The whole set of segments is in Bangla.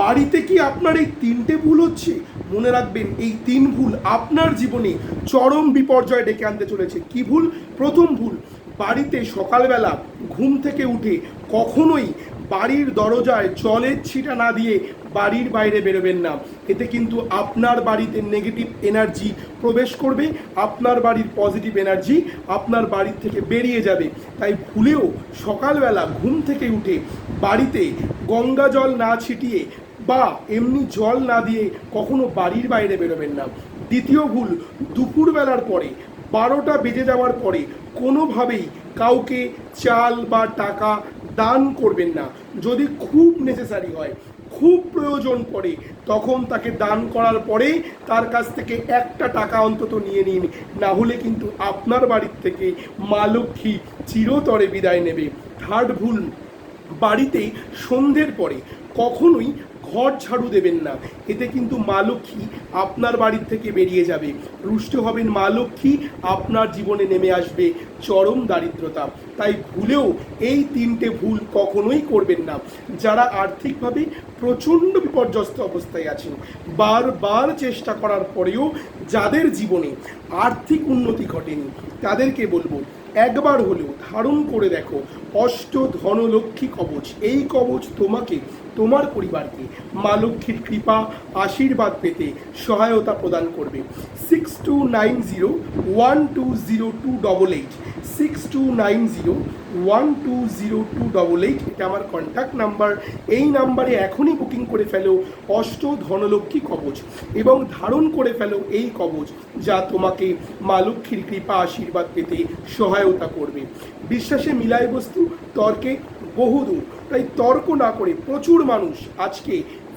বাড়িতে কি আপনার এই তিনটে ভুল হচ্ছে? মনে রাখবেন, এই তিন ভুল আপনার জীবনে চরম বিপর্যয় ডেকে আনতে চলেছে। কি ভুল? প্রথম ভুল, বাড়িতে সকালবেলা ঘুম থেকে উঠে কখনোই বাড়ির দরজায় জলের ছিটা না দিয়ে বাড়ির বাইরে বেরোবেন না। এতে কিন্তু আপনার বাড়িতে নেগেটিভ এনার্জি প্রবেশ করবে, আপনার বাড়ির পজিটিভ এনার্জি আপনার বাড়ির থেকে বেরিয়ে যাবে। তাই ভুলেও সকালবেলা ঘুম থেকে উঠে বাড়িতে গঙ্গা জল না ছিটিয়ে বা এমনি জল না দিয়ে কখনো বাড়ির বাইরে বেরোবেন না। দ্বিতীয় ভুল, দুপুরবেলার পরে 12টা বেজে যাওয়ার পরে কোনোভাবেই কাউকে চাল বা টাকা দান করবেন না। যদি খুব নেসেসারি হয়, খুব প্রয়োজন পড়ে, তখন তাকে দান করার পরে তার কাছ থেকে একটা টাকা অন্তত নিয়ে নিন, না হলে কিন্তু আপনার বাড়ির থেকে মা লক্ষ্মী চিরতরে বিদায় নেবে। থার্ড ভুল, বাড়িতে সন্ধ্যের পরে কখনোই ঘর ঝাড়ু দেবেন না। এতে কিন্তু মা লক্ষ্মী আপনার বাড়ির থেকে বেরিয়ে যাবে, রুষ্ট হবেন মা লক্ষ্মী, আপনার জীবনে নেমে আসবে চরম দারিদ্রতা। তাই ভুলেও এই তিনটে ভুল কখনোই করবেন না। যারা আর্থিকভাবে প্রচণ্ড বিপর্যস্ত অবস্থায় আছেন, বারবার চেষ্টা করার পরেও যাদের জীবনে আর্থিক উন্নতি ঘটেনি, তাদেরকে বলবো একবার হলেও ধারণ করে দেখো অষ্ট ধনলক্ষ্মী কবচ। এই কবচ তোমাকে, তোমার পরিবারকে মা লক্ষ্মীর কৃপা আশীর্বাদ পেতে সহায়তা প্রদান করবে। 6290120288, 6290120288, এটা আমার কন্ট্যাক্ট নাম্বার। এই নাম্বারে এখনই বুকিং করে ফেলো অষ্ট ধনলক্ষ্মী কবচ এবং ধারণ করে ফেলো এই কবচ, যা তোমাকে মা লক্ষ্মীর কৃপা আশীর্বাদ পেতে সহায়তা করবে। বিশ্বাসে মিলায় বস্তু, তর্কে বহুদূর। তাই তর্ক না করে প্রচুর মানুষ আজকে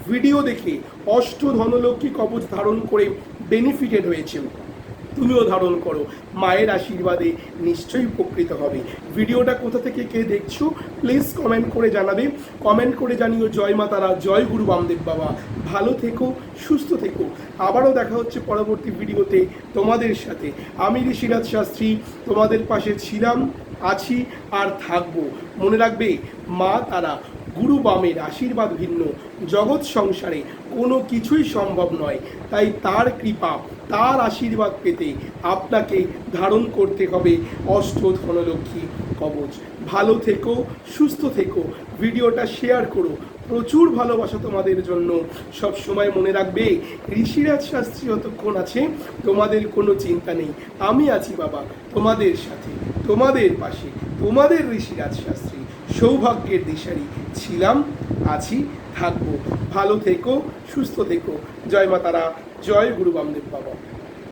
ভিডিও দেখে অষ্ট ধনলক্ষ্মী কবচ ধারণ করে বেনিফিটেড হয়েছে। তুমিও ধারণ করো, মায়ের আশীর্বাদে নিশ্চয়ই উপকৃত হবে। ভিডিওটা কোথা থেকে কে দেখছো প্লিজ কমেন্ট করে জানাবে। কমেন্ট করে জানিও জয় মা তারা, জয় গুরু বামদেব বাবা। ভালো থেকো, সুস্থ থেকো। আবারও দেখা হচ্ছে পরবর্তী ভিডিওতে তোমাদের সাথে। আমি ঋষিরাজ শাস্ত্রী তোমাদের পাশে ছিলাম, আছি আর থাকবো। মনে রাখবে, মা তারা গুরু বামের আশীর্বাদ ভিন্ন জগৎ সংসারে কোনো কিছুই সম্ভব নয়। তাই তার কৃপা, তার আশীর্বাদ পেতে আপনাকে ধারণ করতে হবে অষ্ট ধনলক্ষ্মী কবচ। ভালো থেকো, সুস্থ থেকো, ভিডিওটা শেয়ার করো। প্রচুর ভালোবাসা তোমাদের জন্য। সব সময় মনে রাখবে, ঋষিরাজ শাস্ত্রী যতক্ষণ আছে তোমাদের কোনো চিন্তা নেই। আমি আছি বাবা তোমাদের সাথে, তোমাদের পাশে, তোমাদের ঋষিরাজ শাস্ত্রী, সৌভাগ্যের দিশারি ছিলাম, আছি, থাকবো। ভালো থেকো, সুস্থ থেকো। জয় মা তারা, জয় গুরু বামদেব বাবা।